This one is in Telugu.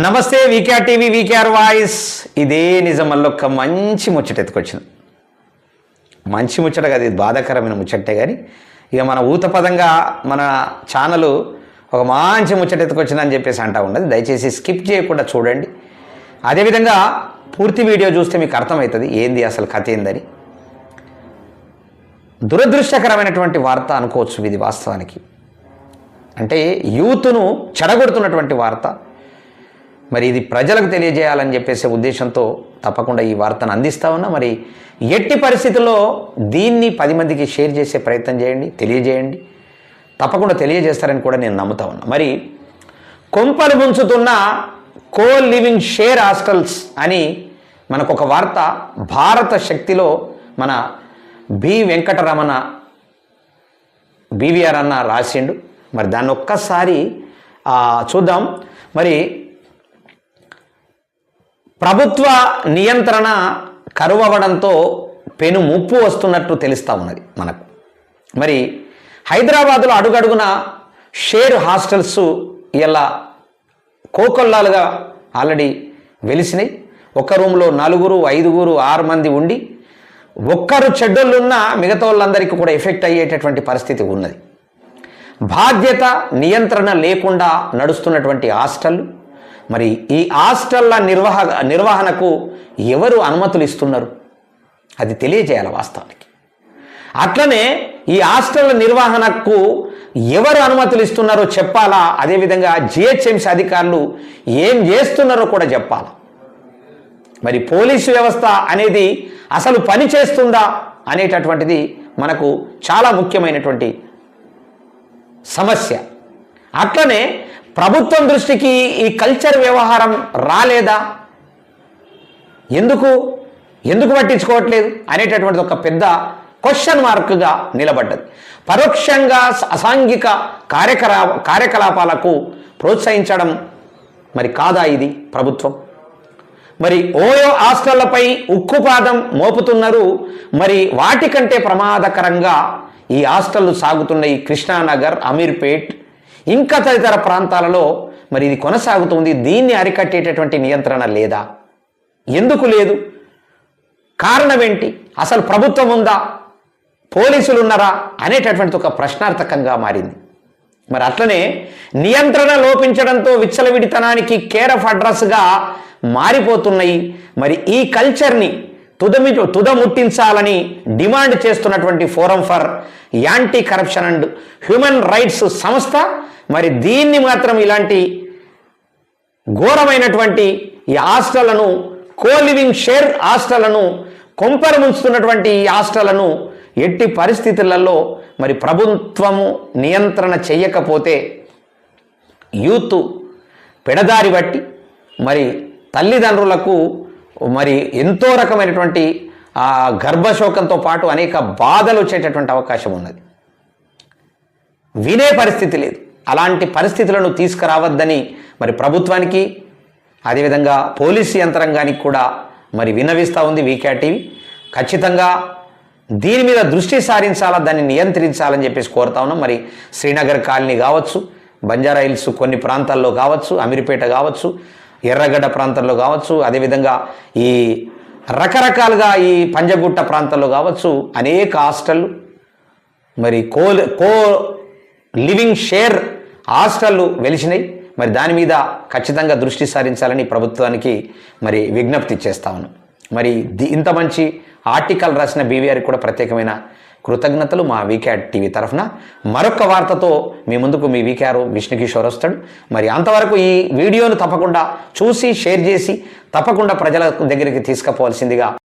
నమస్తే వీకేఆర్ టీవీ వీకేఆర్ వాయిస్. ఇదే నిజం మళ్ళొక్క మంచి ముచ్చట ఎత్తుకొచ్చింది. మంచి ముచ్చట కదా, ఇది బాధాకరమైన ముచ్చటే. కానీ ఇక మన ఊతపదంగా మన ఛానల్ ఒక మంచి ముచ్చట ఎత్తుకొచ్చిందని చెప్పేసి అంటా ఉన్నది. దయచేసి స్కిప్ చేయకుండా చూడండి. అదేవిధంగా పూర్తి వీడియో చూస్తే మీకు అర్థమవుతుంది ఏంది అసలు కథ ఏందని. దురదృష్టకరమైనటువంటి వార్త అనుకోవచ్చు ఇది వాస్తవానికి. అంటే యూత్ను చెడగొడుతున్నటువంటి వార్త. మరి ఇది ప్రజలకు తెలియజేయాలని చెప్పేసే ఉద్దేశంతో తప్పకుండా ఈ వార్తను అందిస్తా ఉన్నా. మరి ఎట్టి పరిస్థితుల్లో దీన్ని 10 మందికి షేర్ చేసే ప్రయత్నం చేయండి, తెలియజేయండి. తప్పకుండా తెలియజేస్తారని కూడా నేను నమ్ముతా ఉన్నా. మరి కొంపలు ముంచుతున్న కో లివింగ్ షేర్ హాస్టల్స్ అని మనకు ఒక వార్త భారత శక్తిలో మన బి వెంకటరమణ బీవీఆర్ అన్న రాసిండు. మరి దాన్ని ఒక్కసారి చూద్దాం. మరి ప్రభుత్వ నియంత్రణ కరువవడంతో పెను ముప్పు వస్తున్నట్టు తెలుస్తూ ఉన్నది మనకు. మరి హైదరాబాదులో అడుగడుగున షేర్ హాస్టల్స్ ఇలా కోకొల్లాలుగా ఆల్రెడీ వెలిసినాయి. ఒక రూమ్లో 4, 5, 6 మంది ఉండి ఒక్కరు చెడ్డోళ్ళున్నా మిగతా వాళ్ళందరికీ కూడా ఎఫెక్ట్ అయ్యేటటువంటి పరిస్థితి ఉన్నది. బాధ్యత నియంత్రణ లేకుండా నడుస్తున్నటువంటి హాస్టళ్ళు. మరి ఈ హాస్టళ్ల నిర్వహణకు ఎవరు అనుమతులు ఇస్తున్నారు అది తెలియజేయాలి వాస్తవానికి. అట్లనే ఈ హాస్టళ్ల నిర్వహణకు ఎవరు అనుమతులు ఇస్తున్నారో చెప్పాలా. అదేవిధంగా జిహెచ్ఎంసీ అధికారులు ఏం చేస్తున్నారో కూడా చెప్పాలా. మరి పోలీసు వ్యవస్థ అనేది అసలు పని చేస్తుందా అనేటటువంటిది మనకు చాలా ముఖ్యమైనటువంటి సమస్య. అట్లనే ప్రభుత్వం దృష్టికి ఈ కల్చర్ వ్యవహారం రాలేదా, ఎందుకు పట్టించుకోవట్లేదు అనేటటువంటిది ఒక పెద్ద క్వశ్చన్ మార్క్గా నిలబడ్డది. పరోక్షంగా అసాంఘిక కార్యకలాపాలకు ప్రోత్సహించడం మరి కాదా ఇది ప్రభుత్వం? మరి ఓయో హాస్టళ్లపై ఉక్కుపాదం మోపుతున్నారు. మరి వాటికంటే ప్రమాదకరంగా ఈ హాస్టళ్లు సాగుతున్న ఈ కృష్ణానగర్, అమీర్పేట్ ఇంకా తదితర ప్రాంతాలలో మరి ఇది కొనసాగుతుంది. దీన్ని అరికట్టేటటువంటి నియంత్రణ లేదా? ఎందుకు లేదు? కారణం ఏంటి? అసలు ప్రభుత్వం ఉందా, పోలీసులు ఉన్నారా అనేటటువంటి ఒక ప్రశ్నార్థకంగా మారింది. మరి అట్లనే నియంత్రణ లోపించడంతో విచ్చలవిడితనానికి కేర్ ఆఫ్ అడ్రస్గా మారిపోతున్నాయి. మరి ఈ కల్చర్ని తుదముట్టించాలని డిమాండ్ చేస్తున్నటువంటి forum for anti corruption and human rights సంస్థ మరి దీన్ని మాత్రం ఇలాంటి ఘోరమైనటువంటి ఈ హాస్టళ్లను, కో లివింగ్ షేర్ హాస్టళ్లను, కొంపలు ముంచుతున్నటువంటి ఈ హాస్టళ్లను ఎట్టి పరిస్థితులలో మరి ప్రభుత్వము నియంత్రణ చేయకపోతే యూత్ పెడదారి బట్టి మరి తల్లిదండ్రులకు మరి ఎంతో రకమైనటువంటి గర్భశోకంతో పాటు అనేక బాధలు వచ్చేటటువంటి అవకాశం ఉన్నది. వినే పరిస్థితి లేదు. అలాంటి పరిస్థితులను తీసుకురావద్దని మరి ప్రభుత్వానికి అదేవిధంగా పోలీసు యంత్రాంగానికి కూడా మరి విన్నవిస్తూ ఉంది వీకేఆర్ టీవీ. ఖచ్చితంగా దీని మీద దృష్టి సారించాలా, దాన్ని నియంత్రించాలని చెప్పేసి కోరుతా ఉన్నాం. మరి శ్రీనగర్ కాలనీ కావచ్చు, బంజారా హిల్స్ కొన్ని ప్రాంతాల్లో కావచ్చు, అమీర్పేట కావచ్చు, ఎర్రగడ్డ ప్రాంతంలో కావచ్చు, అదేవిధంగా ఈ రకరకాలుగా ఈ పంజగుట్ట ప్రాంతాల్లో కావచ్చు అనేక హాస్టళ్ళు మరి కో లివింగ్ షేర్ హాస్టళ్ళు వెలిసినాయి. మరి దాని మీద ఖచ్చితంగా దృష్టి సారించాలని ప్రభుత్వానికి మరి విజ్ఞప్తి చేస్తా ఉన్నాం. మరి ఇంత మంచి ఆర్టికల్ రాసిన బీవీఆర్కి కూడా ప్రత్యేకమైన కృతజ్ఞతలు మా వీకేఆర్ టీవీ తరఫున. మరొక వార్తతో మీ ముందుకు మీ వీకేఆర్ విష్ణుకిషోర్ వస్తాడు. మరి అంతవరకు ఈ వీడియోను తప్పకుండా చూసి షేర్ చేసి తప్పకుండా ప్రజల దగ్గరికి తీసుకుపోవాల్సిందిగా